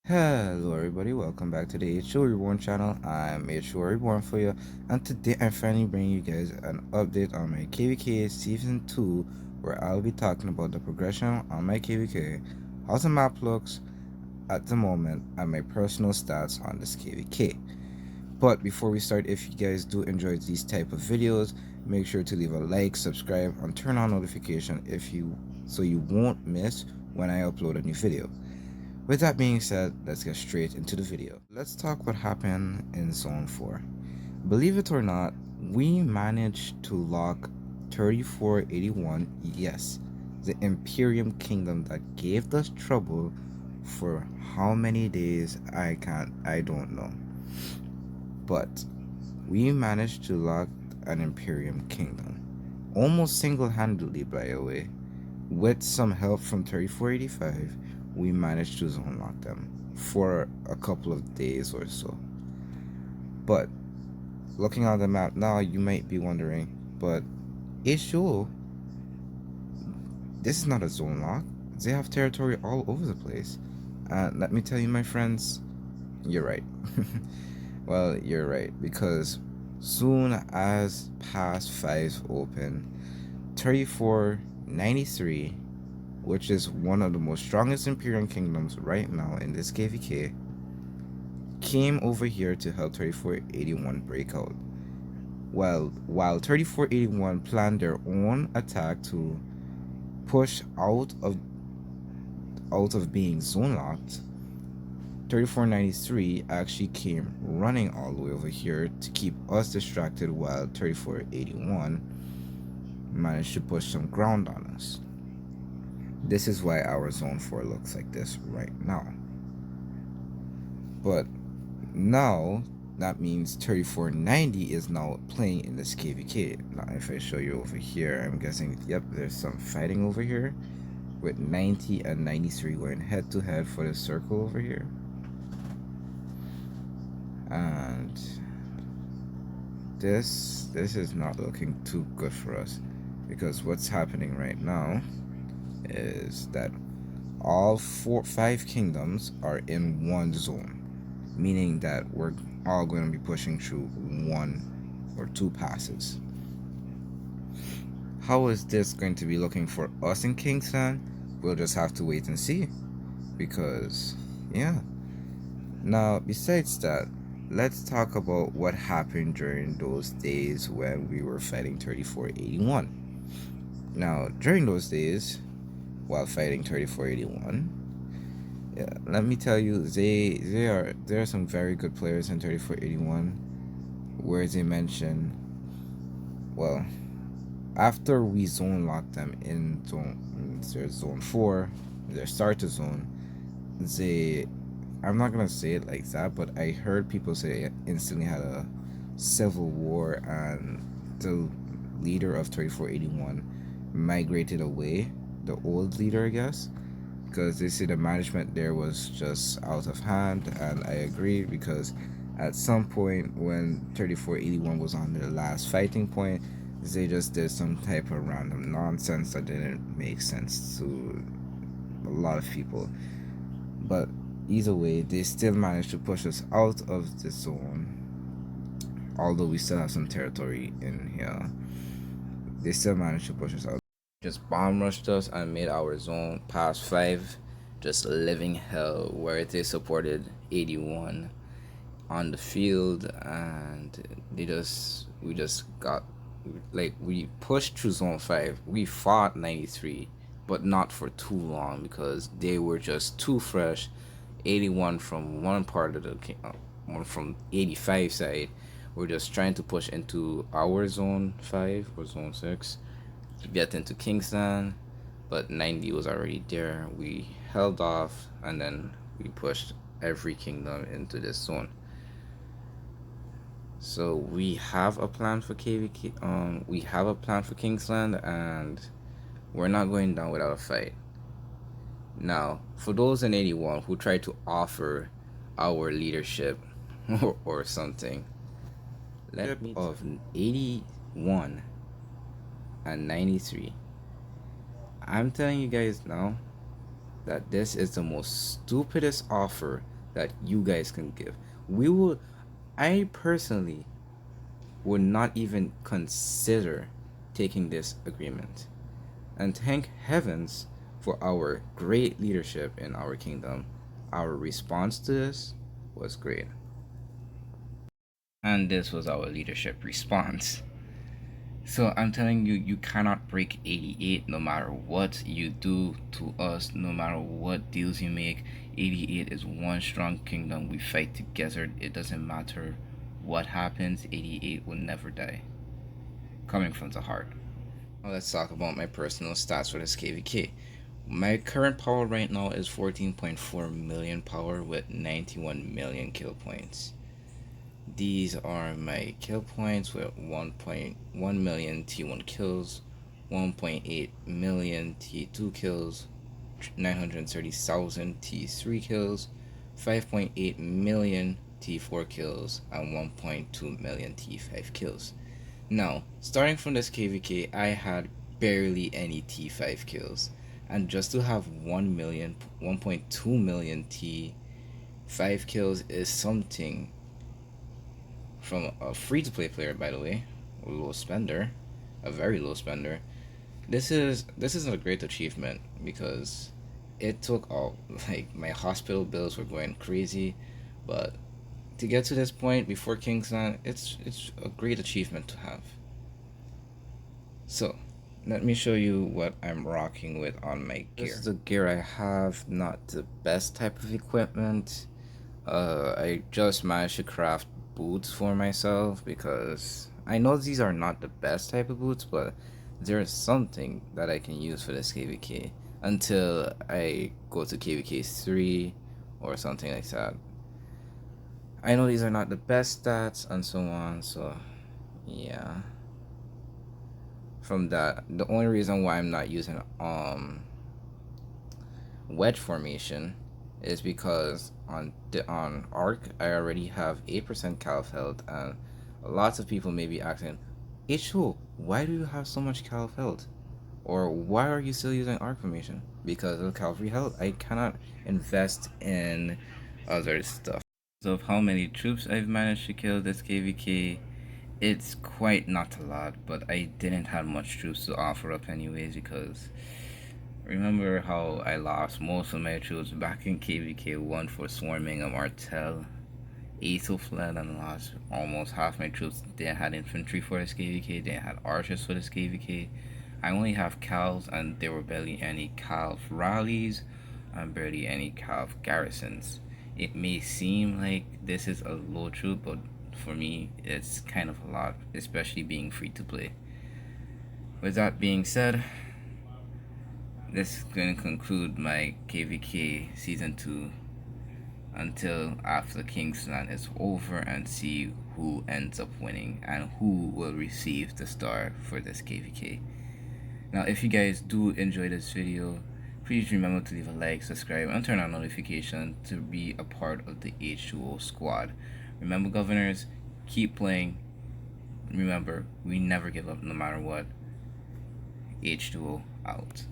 Hello everybody, welcome back to the HO Reborn channel. I'm HO Reborn for you, and today I'm finally bringing you guys an update on my KVK Season 2, where I'll be talking about the progression on my KVK, how the map looks at the moment, and my personal stats on this KVK. But before we start, if you guys do enjoy these type of videos, make sure to leave a like, subscribe, and turn on notification so you won't miss when I upload a new video. With that being said, let's get straight into the video. Let's talk what happened in Zone 4. Believe it or not, we managed to lock 3481, yes, the Imperium Kingdom that gave us trouble for how many days I don't know. But we managed to lock an Imperium Kingdom, almost single-handedly by the way. With some help from 3485, we managed to zone lock them for a couple of days or so. But looking at the map now, you might be wondering, but HO, this is not a zone lock. They have territory all over the place. And let me tell you, my friends, you're right. Well, you're right, because soon as Pass 5 open, 3493, which is one of the most strongest Imperial Kingdoms right now in this KVK, came over here to help 3481 break out. While 3481 planned their own attack to push out of being zone locked, 3493 actually came running all the way over here to keep us distracted, while 3481 managed to push some ground on us. This is why our zone 4 looks like this right now. But now that means 3490 is now playing in this KVK. Now if I show you over here, I'm guessing, yep, there's some fighting over here with 90 and 93 going head to head for the circle over here. And this is not looking too good for us, because what's happening right now is that all 5 kingdoms are in one zone, meaning that we're all going to be pushing through 1 or 2 passes. How is this going to be looking for us in Kingsland? We'll just have to wait and see, because yeah. Now besides that, let's talk about what happened during those days when we were fighting 3481. Now during those days, while fighting 3481, yeah, let me tell you, there are some very good players in 3481, where they mention, well, after we zone locked them in zone 4, their starter zone, I'm not gonna say it like that, but I heard people say it instantly had a civil war, and the leader of 3481 migrated away, the old leader, I guess, because they say the management there was just out of hand. And I agree, because at some point when 3481 was on their last fighting point, they just did some type of random nonsense that didn't make sense to a lot of people. But either way, they still managed to push us out of the zone, although we still have some territory in here. They still managed to push us out. Just bomb rushed us and made our zone Pass 5 just living hell, where they supported 81 on the field, and we pushed through zone 5. We fought 93, but not for too long, because they were just too fresh. 81 from one part of the one from 85 side, we're just trying to push into our zone 5 or zone 6 to get into Kingsland, but 90 was already there. We held off, and then we pushed every kingdom into this zone. So we have a plan for KVK. We have a plan for Kingsland, and we're not going down without a fight. Now, for those in 81 who try to offer our leadership or something, let me of 81 and 93, I'm telling you guys now that this is the most stupidest offer that you guys can give. We will, I personally would not even consider taking this agreement. And thank heavens for our great leadership in our kingdom. Our response to this was great. And this was our leadership response. So I'm telling you, you cannot break 88 no matter what you do to us, no matter what deals you make. 88 is one strong kingdom. We fight together. It doesn't matter what happens, 88 will never die. Coming from the heart. Now let's talk about my personal stats for this KVK. My current power right now is 14.4 million power with 91 million kill points. These are my kill points with 1.1 million T1 kills, 1.8 million T2 kills, 930,000 T3 kills, 5.8 million T4 kills, and 1.2 million T5 kills. Now, starting from this KVK, I had barely any T5 kills, and just to have 1.2 million T5 kills is something from a free-to-play player, by the way, a low spender, a very low spender. This is a great achievement because it took all, like, my hospital bills were going crazy, but to get to this point before Kingsland, it's a great achievement to have. So, let me show you what I'm rocking with on my gear. This is the gear I have, not the best type of equipment. I just managed to craft boots for myself because I know these are not the best type of boots, but there's something that I can use for this KVK until I go to KVK 3 or something like that. I know these are not the best stats and so on, so yeah. From that, the only reason why I'm not using wedge formation is because on arc I already have 8% calf health, and lots of people may be asking, H2, why do you have so much calf health? Or why are you still using arc formation? Because of cavalry health. I cannot invest in other stuff. Of how many troops I've managed to kill this KVK, it's quite not a lot, but I didn't have much troops to offer up anyways because remember how I lost most of my troops back in KVK 1 for swarming a Martel? Ato fled and lost almost half my troops. They had infantry for this KVK, they had archers for this KVK. I only have calves, and there were barely any calf rallies and barely any calf garrisons. It may seem like this is a low troop, but for me, it's kind of a lot, especially being free to play. With that being said, this is going to conclude my KVK Season 2 until after Kingsland is over and see who ends up winning and who will receive the star for this KVK. Now, if you guys do enjoy this video, please remember to leave a like, subscribe, and turn on notification to be a part of the H2O squad. Remember, governors, keep playing. Remember, we never give up no matter what. H2O out.